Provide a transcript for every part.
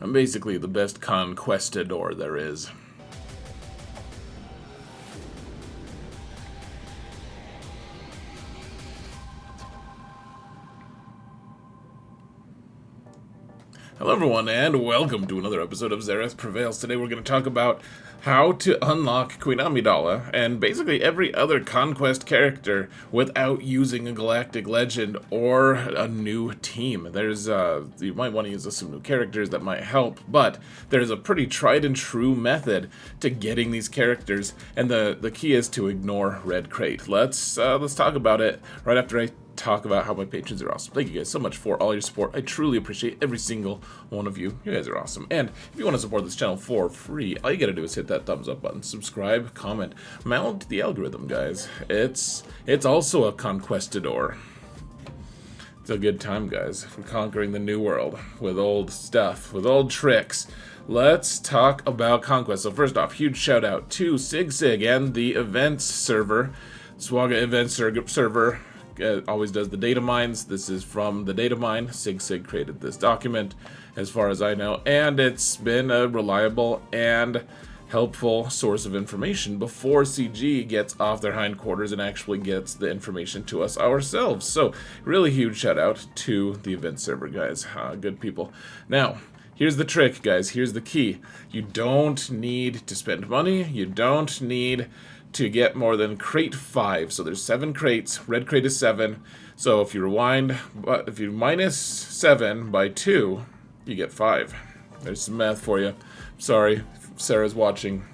I'm basically the best conquistador there is. Hello everyone, and welcome to another episode of Xerath Prevails. Today we're going to talk about how to unlock Queen Amidala and basically every other conquest character without using a galactic legend or a new team. You might want to use some new characters that might help, but there's a pretty tried and true method to getting these characters, and the key is to ignore Red Crate. Let's talk about it right after I talk about how my patrons are awesome. Thank you guys so much for all your support. I truly appreciate every single one of you. You guys are awesome. And if you want to support this channel for free, all you gotta do is hit that thumbs up button, subscribe, comment, mount the algorithm, guys. It's also a conquistador. It's a good time, guys. We're conquering the new world with old stuff, with old tricks. Let's talk about conquest. So first off, huge shout out to SigSig and the events server, Swaga events server. Always does the data mines. This is from the data mine. SigSig created this document, as far as I know, and it's been a reliable and helpful source of information before CG gets off their hindquarters and actually gets the information to us ourselves. So, really huge shout out to the event server, guys. Good people. Now, here's the trick, guys. Here's the key. You don't need to spend money. You don't need to get more than crate 5. So there's 7 crates. Red crate is 7. So if you minus 7 by 2, you get 5. There's some math for you. Sorry if Sarah's watching.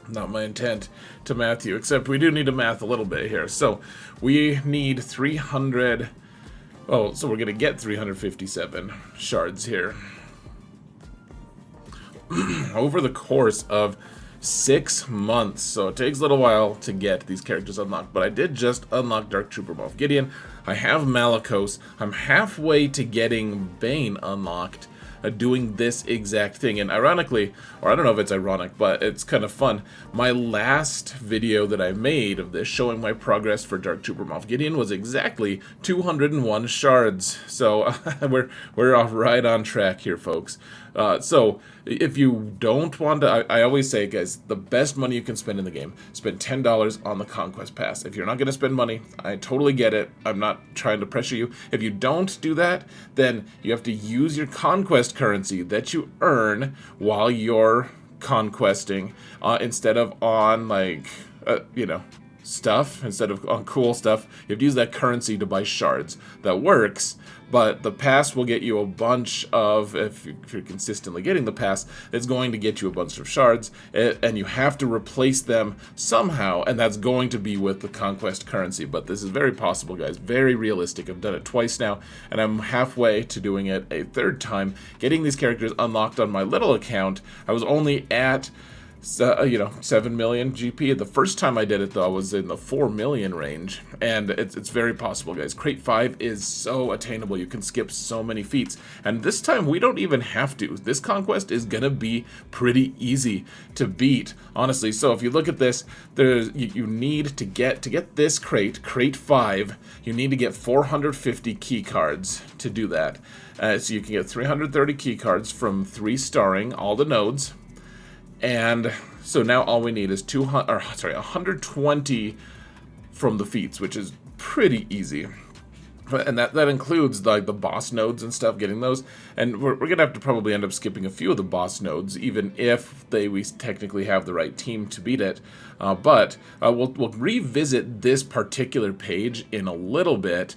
Not my intent to math you, except we do need to math a little bit here. So we need 300. Oh, so we're gonna get 357 shards here over the course of 6 months, so it takes a little while to get these characters unlocked, but I did just unlock Dark Trooper Moff Gideon. I have Malicos. I'm halfway to getting Bane unlocked, doing this exact thing, and ironically, or I don't know if it's ironic, but it's kind of fun, my last video that I made of this showing my progress for Dark Trooper Moff Gideon was exactly 201 shards, so we're off right on track here, folks. So if you don't want to, I always say, guys, the best money you can spend in the game, spend $10 on the Conquest Pass. If you're not going to spend money, I totally get it. I'm not trying to pressure you. If you don't do that, then you have to use your Conquest currency that you earn while you're conquesting, instead of on, like, stuff, instead of on cool stuff. You have to use that currency to buy shards. That works, but the pass will get you a bunch of, if you're consistently getting the pass, it's going to get you a bunch of shards, and you have to replace them somehow, and that's going to be with the conquest currency. But this is very possible, guys, very realistic. I've done it twice now, and I'm halfway to doing it a third time, getting these characters unlocked on my little account. I was only at 7 million GP. The first time I did it, though, I was in the 4 million range, and it's very possible, guys. Crate 5 is so attainable. You can skip so many feats, and this time we don't even have to. This conquest is gonna be pretty easy to beat, honestly. So if you look at this, you need to get this crate 5, you need to get 450 key cards to do that. So you can get 330 key cards from 3 starring all the nodes. And so now all we need is 120 from the feats, which is pretty easy. And that includes like the boss nodes and stuff, getting those. And we're gonna have to probably end up skipping a few of the boss nodes, even if we technically have the right team to beat it. But we'll revisit this particular page in a little bit.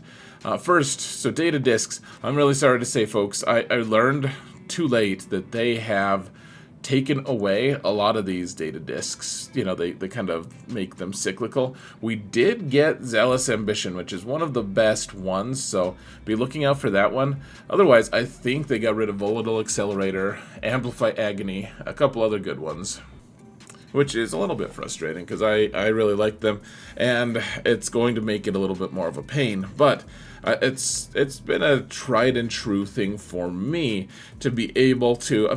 First, so data discs. I'm really sorry to say, folks, I learned too late that they have taken away a lot of these data discs. They kind of make them cyclical. We did get Zealous Ambition, which is one of the best ones, so be looking out for that one. Otherwise, I think they got rid of Volatile Accelerator, Amplify Agony, a couple other good ones, which is a little bit frustrating because I really like them, and it's going to make it a little bit more of a pain. But it's been a tried and true thing for me to be able to,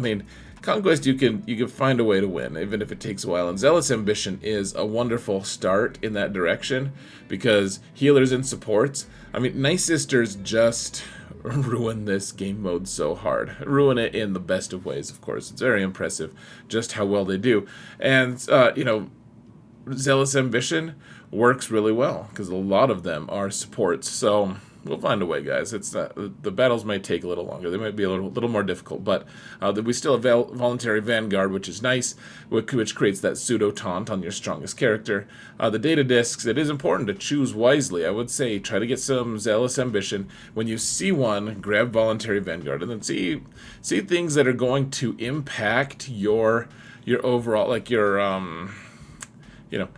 Conquest, you can find a way to win, even if it takes a while. And Zealous Ambition is a wonderful start in that direction, because healers and supports, Night Sisters just ruin this game mode so hard. Ruin it in the best of ways, of course. It's very impressive just how well they do. And, you know, Zealous Ambition works really well because a lot of them are supports. So we'll find a way, guys. It's the battles might take a little longer. They might be a little more difficult, but we still have Voluntary Vanguard, which is nice, which creates that pseudo taunt on your strongest character. The data discs. It is important to choose wisely. I would say try to get some Zealous Ambition. When you see one, grab Voluntary Vanguard, and then see things that are going to impact your overall, like your you know.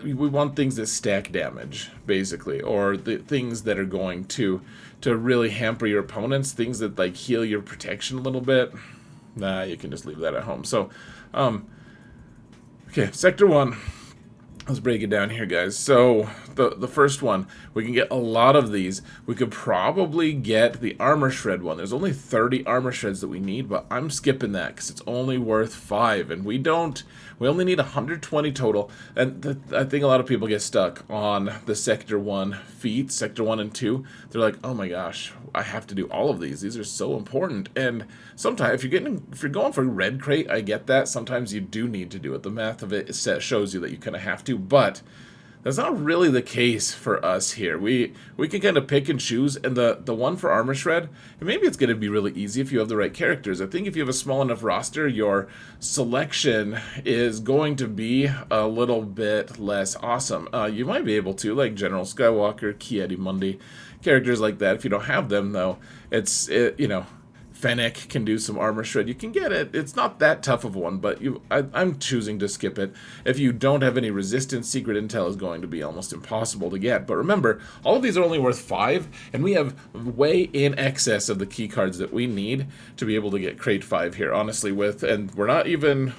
We want things that stack damage, basically, or the things that are going to really hamper your opponents, things that like heal your protection a little bit. Nah, you can just leave that at home. So, okay, Sector 1. Let's break it down here, guys. So, the first one, we can get a lot of these. We could probably get the Armor Shred one. There's only 30 Armor Shreds that we need, but I'm skipping that because it's only worth 5, and we only need 120 total. And I think a lot of people get stuck on the Sector 1 feats, Sector 1 and 2. They're like, oh my gosh, I have to do all of these. These are so important. And sometimes, if you're going for Red Crate, I get that. Sometimes you do need to do it. The math of it shows you that you kind of have to, but that's not really the case for us here. We can kind of pick and choose, and the one for Armor Shred, and maybe it's going to be really easy if you have the right characters. I think if you have a small enough roster, your selection is going to be a little bit less awesome. You might be able to, like General Skywalker, Ki-Adi-Mundi, characters like that. If you don't have them, though, you know, Fennec can do some Armor Shred. You can get it. It's not that tough of one, but I'm choosing to skip it. If you don't have any resistance, Secret Intel is going to be almost impossible to get. But remember, all of these are only worth 5, and we have way in excess of the key cards that we need to be able to get Crate 5 here, honestly, and we're not even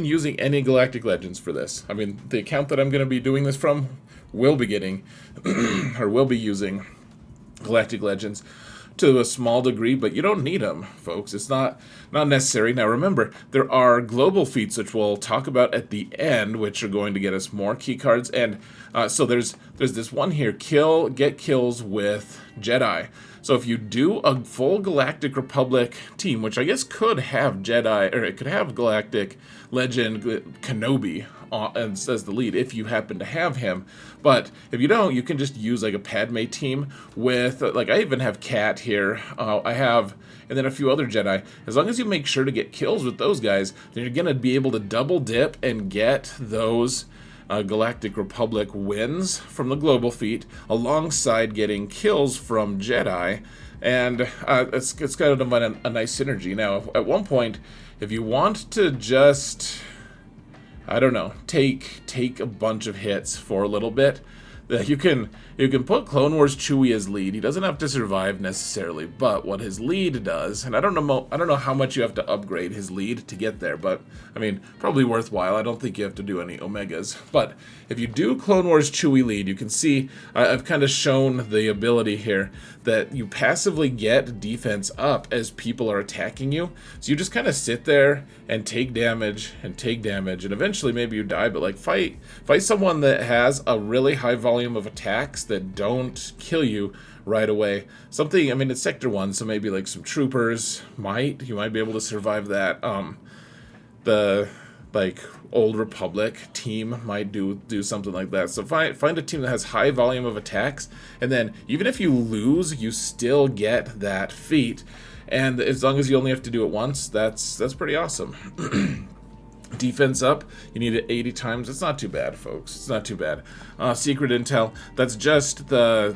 using any Galactic Legends for this. I mean, the account that I'm going to be doing this from will be getting, or will be using Galactic Legends to a small degree, but you don't need them, folks. It's not necessary. Now remember, there are global feats, which we'll talk about at the end, which are going to get us more key cards. And so there's this one here, get kills with Jedi. So if you do a full Galactic Republic team, which I guess could have Jedi, or it could have Galactic Legend Kenobi as the lead, if you happen to have him. But if you don't, you can just use like a Padme team with, like, I even have Cat here. And then a few other Jedi. As long as you make sure to get kills with those guys, then you're going to be able to double dip and get those Galactic Republic wins from the global feat, alongside getting kills from Jedi. And it's kind of a nice synergy. Now, at one point, if you want to just, I don't know, take a bunch of hits for a little bit, you can put Clone Wars Chewie as lead. He doesn't have to survive necessarily, but what his lead does, and I don't know how much you have to upgrade his lead to get there, but I mean, probably worthwhile. I don't think you have to do any Omegas. But if you do Clone Wars Chewie lead, you can see I've kind of shown the ability here that you passively get defense up as people are attacking you. So you just kind of sit there and take damage, and eventually maybe you die, but like fight someone that has a really high volume of attacks that don't kill you right away. Something, I mean, it's Sector 1, so maybe like some troopers you might be able to survive that. The like Old Republic team might do something like that. So find a team that has high volume of attacks, and then even if you lose, you still get that feat. And as long as you only have to do it once, that's pretty awesome. Defense up, you need it 80 times. It's not too bad, folks. It's not too bad. Secret Intel, that's just the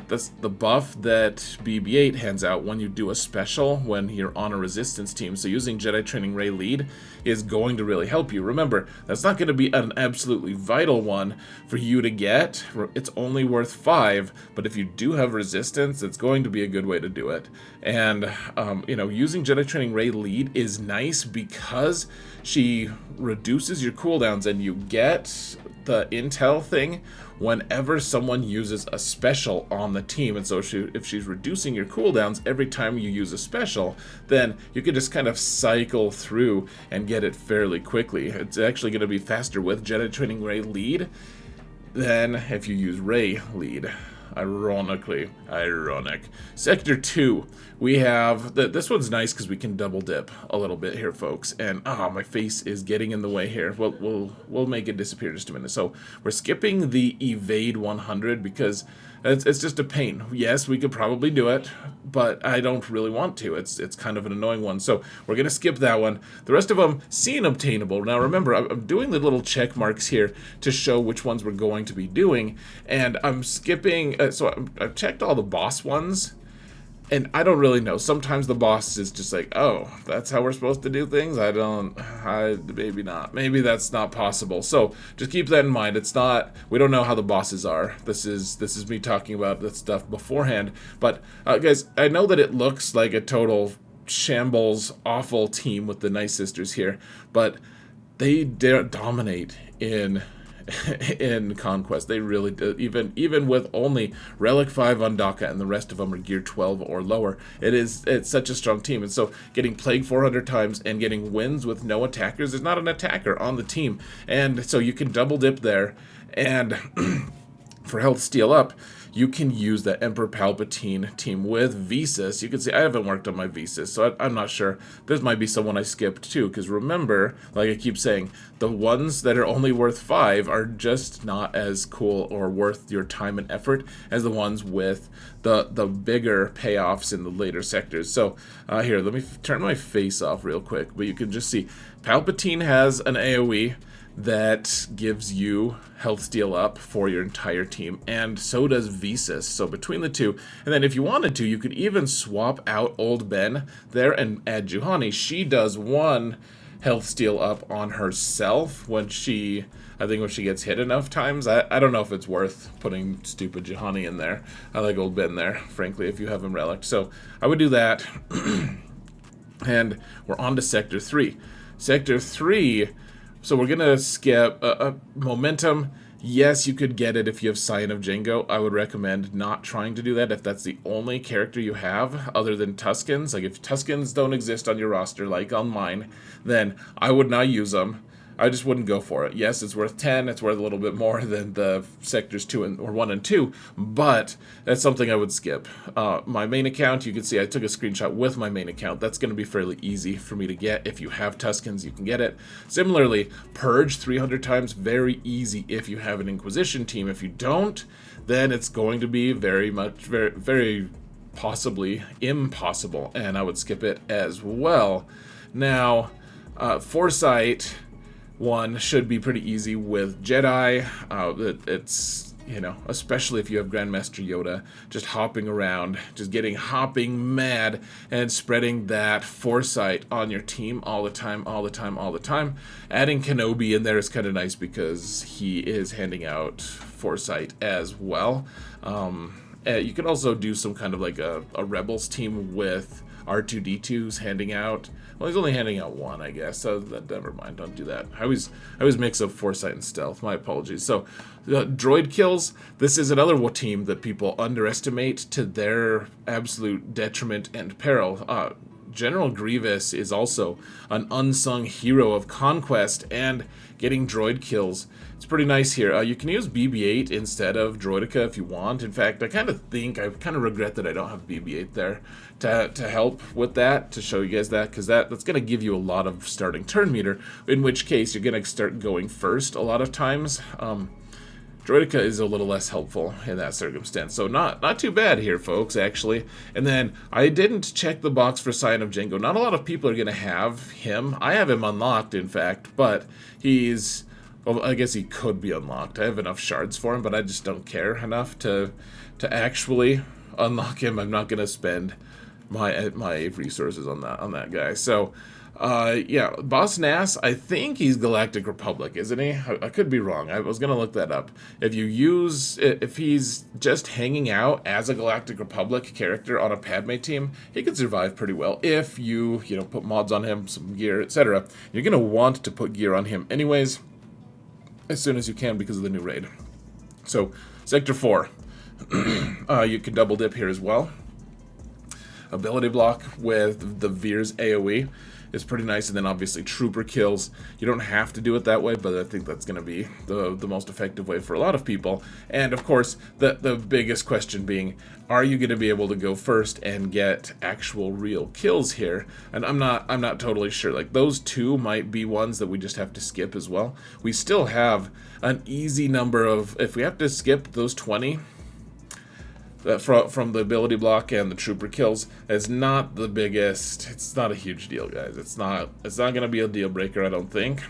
buff that BB-8 hands out when you do a special when you're on a resistance team. So using Jedi Training Rey lead is going to really help you. Remember, that's not going to be an absolutely vital one for you to get. It's only worth 5, but if you do have resistance, it's going to be a good way to do it. And you know, using Jedi Training Rey lead is nice because she reduces your cooldowns, and you get the intel thing whenever someone uses a special on the team. And so if she's reducing your cooldowns every time you use a special, then you can just kind of cycle through and get it fairly quickly. It's actually going to be faster with Jedi Training Rey lead than if you use Rey lead. Ironic. Sector 2, we have, this one's nice because we can double dip a little bit here, folks. And, my face is getting in the way here. We'll make it disappear in just a minute. So, we're skipping the evade 100 because it's just a pain. Yes, we could probably do it, but I don't really want to. It's kind of an annoying one. So we're going to skip that one. The rest of them seem obtainable. Now remember, I'm doing the little check marks here to show which ones we're going to be doing. And I'm skipping, I've checked all the boss ones. And I don't really know. Sometimes the boss is just like, oh, that's how we're supposed to do things? Maybe not. Maybe that's not possible. So just keep that in mind. It's not, we don't know how the bosses are. This is me talking about this stuff beforehand. But guys, I know that it looks like a total shambles, awful team with the Night Sisters here, but they dominate in Conquest. They really do. Even with only Relic 5 on Daka and the rest of them are Gear 12 or lower, it's such a strong team. And so getting Plague 400 times and getting wins with no attackers, there's not an attacker on the team, and so you can double dip there. And for health steal up, you can use the Emperor Palpatine team with Visas. You can see I haven't worked on my Visas, so I'm not sure. This might be someone I skipped too, because remember, like I keep saying, the ones that are only worth 5 are just not as cool or worth your time and effort as the ones with the bigger payoffs in the later sectors. So here, let me turn my face off real quick, but you can just see Palpatine has an AoE that gives you health steal up for your entire team, and so does Visas. So between the two, and then if you wanted to, you could even swap out Old Ben there and add Juhani. She does 1 health steal up on herself when she gets hit enough times. I don't know if it's worth putting stupid Juhani in there. I like Old Ben there, frankly, if you have him relic. So I would do that. And we're on to Sector 3. Sector 3, so we're going to skip Momentum. Yes, you could get it if you have Scion of Django. I would recommend not trying to do that if that's the only character you have other than Tuskens. Like if Tuskens don't exist on your roster like on mine, then I would not use them. I just wouldn't go for it. Yes, it's worth 10. It's worth a little bit more than the sectors 1 and 2, but that's something I would skip. My main account, you can see I took a screenshot with my main account. That's going to be fairly easy for me to get. If you have Tuskens, you can get it. Similarly, Purge 300 times, very easy if you have an Inquisition team. If you don't, then it's going to be very possibly impossible, and I would skip it as well. Now, Foresight 1 should be pretty easy with Jedi. It's, especially if you have Grandmaster Yoda, just hopping around, just getting hopping mad and spreading that Foresight on your team all the time. Adding Kenobi in there is kind of nice because he is handing out Foresight as well. You could also do some kind of like a Rebels team with R2-D2's handing out. Well, he's only handing out 1, I guess. So never mind. Don't do that. I always mix up Foresight and Stealth. My apologies. So, droid kills. This is another team that people underestimate to their absolute detriment and peril. General Grievous is also an unsung hero of Conquest and getting droid kills. It's pretty nice here. You can use BB-8 instead of Droideka if you want. In fact, I kind of regret that I don't have BB-8 there to help with that, to show you guys that, because that's going to give you a lot of starting turn meter, in which case you're going to start going first a lot of times. Droideka is a little less helpful in that circumstance. So not too bad here, folks, actually. And then I didn't check the box for Scion of Django. Not a lot of people are going to have him. I have him unlocked, in fact, but he's... Well, I guess he could be unlocked. I have enough shards for him, but I just don't care enough to actually unlock him. I'm not going to spend my resources on that guy. So... yeah, Boss Nass, I think he's Galactic Republic, isn't he? I could be wrong. I was going to look that up. If he's just hanging out as a Galactic Republic character on a Padme team, he could survive pretty well if you put mods on him, some gear, etc. You're going to want to put gear on him anyways, as soon as you can because of the new raid. So, Sector 4. You can double dip here as well. Ability block with the Veer's AoE. is pretty nice. And then obviously trooper kills. You don't have to do it that way, but I think that's going to be the most effective way for a lot of people. And of course, the biggest question being, are you going to be able to go first and get actual real kills here? And I'm not totally sure. Like, those two might be ones that we just have to skip as well. We still have an easy number of, if we have to skip those 20 from the ability block and the trooper kills, it's not the biggest, it's not a huge deal, guys. It's not going to be a deal breaker, I don't think.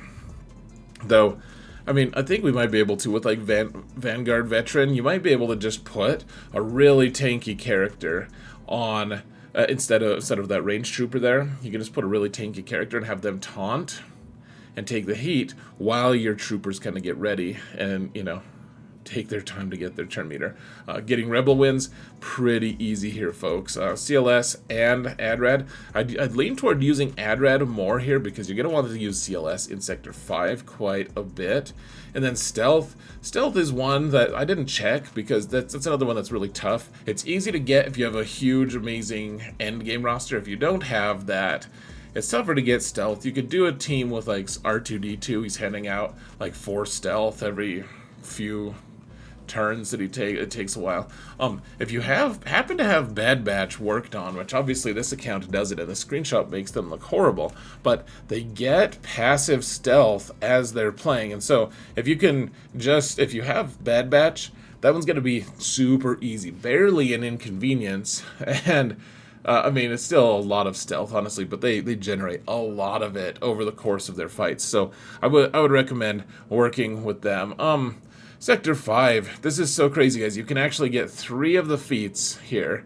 Though, I mean, I think we might be able to, with like Vanguard Veteran, you might be able to just put a really tanky character on, instead of that range trooper there, you can just put a really tanky character and have them taunt and take the heat while your troopers kind of get ready and, you know, take their time to get their turn meter. Getting rebel wins, pretty easy here, folks. CLS and ADRAD. I'd lean toward using ADRAD more here because you're going to want to use CLS in Sector 5 quite a bit. And then Stealth. Stealth is one that I didn't check because that's another one that's really tough. It's easy to get if you have a huge, amazing endgame roster. If you don't have that, it's tougher to get Stealth. You could do a team with like R2-D2. He's handing out like 4 stealth every few turns that it takes a while. If you happen to have Bad Batch worked on, which obviously this account does it, and the screenshot makes them look horrible, but they get passive stealth as they're playing, and so if you have Bad Batch, that one's going to be super easy, barely an inconvenience, and I mean, it's still a lot of stealth, honestly, but they generate a lot of it over the course of their fights, so I would recommend working with them. Sector 5, this is so crazy, guys. You can actually get 3 of the feats here.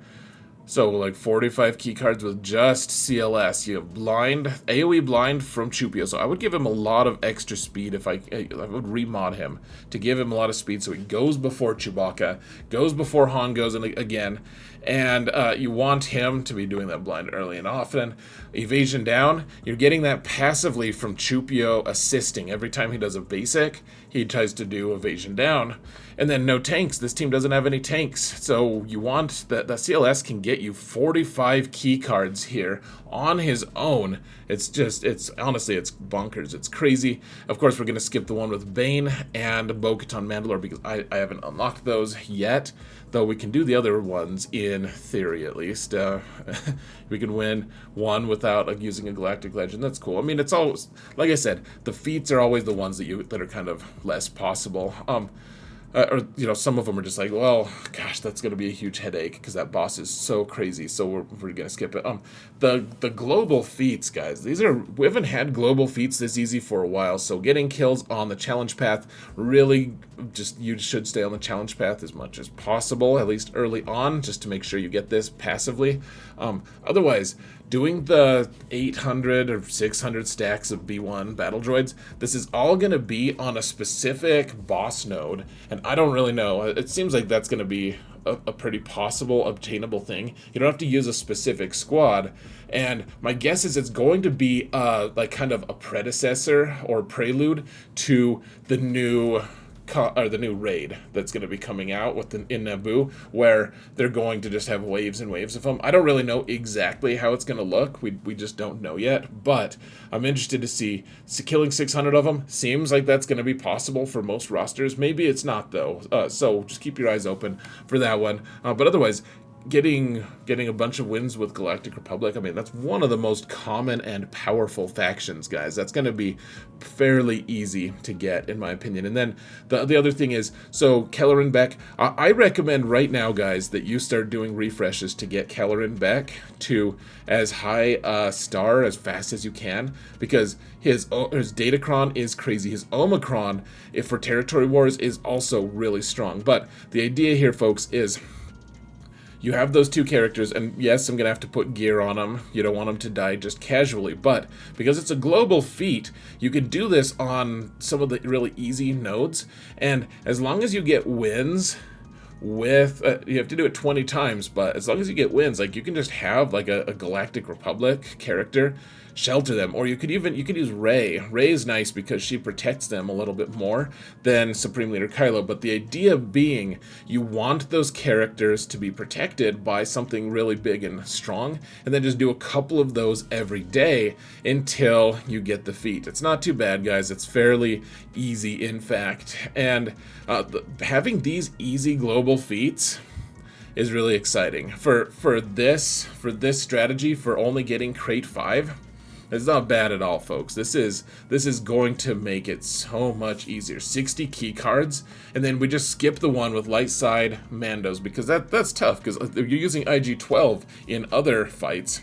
So, like 45 key cards with just CLS. You have blind, AoE blind from Chewpio. So I would give him a lot of extra speed if I would remod him to give him a lot of speed. So he goes before Chewbacca, goes before Han goes again. And you want him to be doing that blind early and often. Evasion down, you're getting that passively from Chewpio assisting. Every time he does a basic, he tries to do evasion down. And then no tanks. This team doesn't have any tanks. So you want that CLS can get you 45 key cards here on his own. It's honestly, it's bonkers. It's crazy. Of course, we're going to skip the one with Bane and Bo-Katan Mandalore because I haven't unlocked those yet. Though we can do the other ones in theory, at least. We can win one without using a Galactic Legend. That's cool. I mean, it's always, like I said, the feats are always the ones that are kind of less possible. Or, you know, some of them are just like, well, gosh, that's going to be a huge headache because that boss is so crazy, so we're going to skip it. The global feats, guys, we haven't had global feats this easy for a while, so getting kills on the challenge path, really just, you should stay on the challenge path as much as possible, at least early on, just to make sure you get this passively. Otherwise, doing the 800 or 600 stacks of B1 battle droids, this is all going to be on a specific boss node, and I don't really know. It seems like that's going to be a pretty possible, obtainable thing. You don't have to use a specific squad, and my guess is it's going to be like kind of a predecessor or prelude to the new raid that's going to be coming out in Naboo, where they're going to just have waves and waves of them. I don't really know exactly how it's going to look. We just don't know yet, but I'm interested to see. Killing 600 of them seems like that's going to be possible for most rosters. Maybe it's not, though, so just keep your eyes open for that one. But otherwise, getting a bunch of wins with Galactic Republic, I mean, that's one of the most common and powerful factions, guys. That's going to be fairly easy to get, in my opinion. And then the other thing is, so Kelleran Beck, I recommend right now, guys, that you start doing refreshes to get Kelleran Beck to as high a star as fast as you can, because his Datacron is crazy. His Omicron, if for Territory Wars, is also really strong. But the idea here, folks, is you have those 2 characters, and yes, I'm going to have to put gear on them. You don't want them to die just casually, but because it's a global feat, you can do this on some of the really easy nodes, and as long as you get wins with, you have to do it 20 times, but as long as you get wins, like, you can just have, like, a Galactic Republic character shelter them, or you could use Rey. Rey is nice because she protects them a little bit more than Supreme Leader Kylo, but the idea being you want those characters to be protected by something really big and strong, and then just do a couple of those every day until you get the feat. It's not too bad, guys. It's fairly easy, in fact, and having these easy global feats is really exciting. For this strategy, for only getting crate 5, it's not bad at all, folks. This is going to make it so much easier. 60 key cards, and then we just skip the one with light side Mandos, because that's tough, because you're using IG-12 in other fights.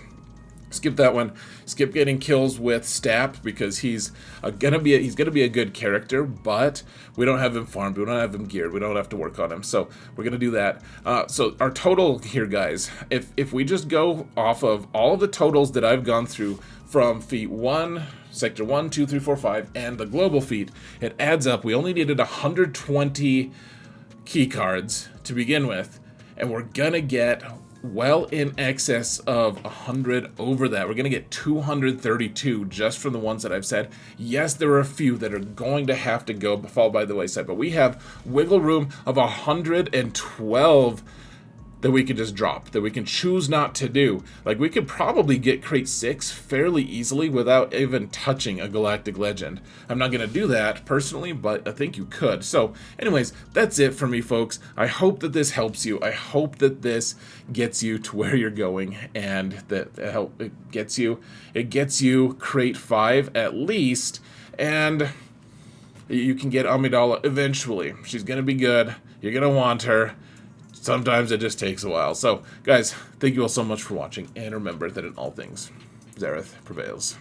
Skip that one. Skip getting kills with Stap, because he's gonna be a good character, but we don't have him farmed, we don't have him geared, we don't have to work on him, so we're gonna do that. So our total here, guys, if we just go off of all of the totals that I've gone through from feat 1, sector 1, 2, 3, 4, 5, and the global feat, it adds up. We only needed 120 key cards to begin with, and we're gonna get well in excess of 100 over that. We're going to get 232 just from the ones that I've said. Yes, there are a few that are going to have to fall by the wayside, but we have wiggle room of 112 that we can just drop, that we can choose not to do. Like, we could probably get crate 6 fairly easily without even touching a Galactic Legend. I'm not going to do that personally, but I think you could. So anyways, that's it for me, folks. I hope that this helps you. I hope that this gets you to where you're going, and that it gets you crate 5 at least, and you can get Amidala eventually. She's going to be good. You're going to want her. Sometimes it just takes a while. So, guys, thank you all so much for watching, and remember that in all things, Xaereth prevails.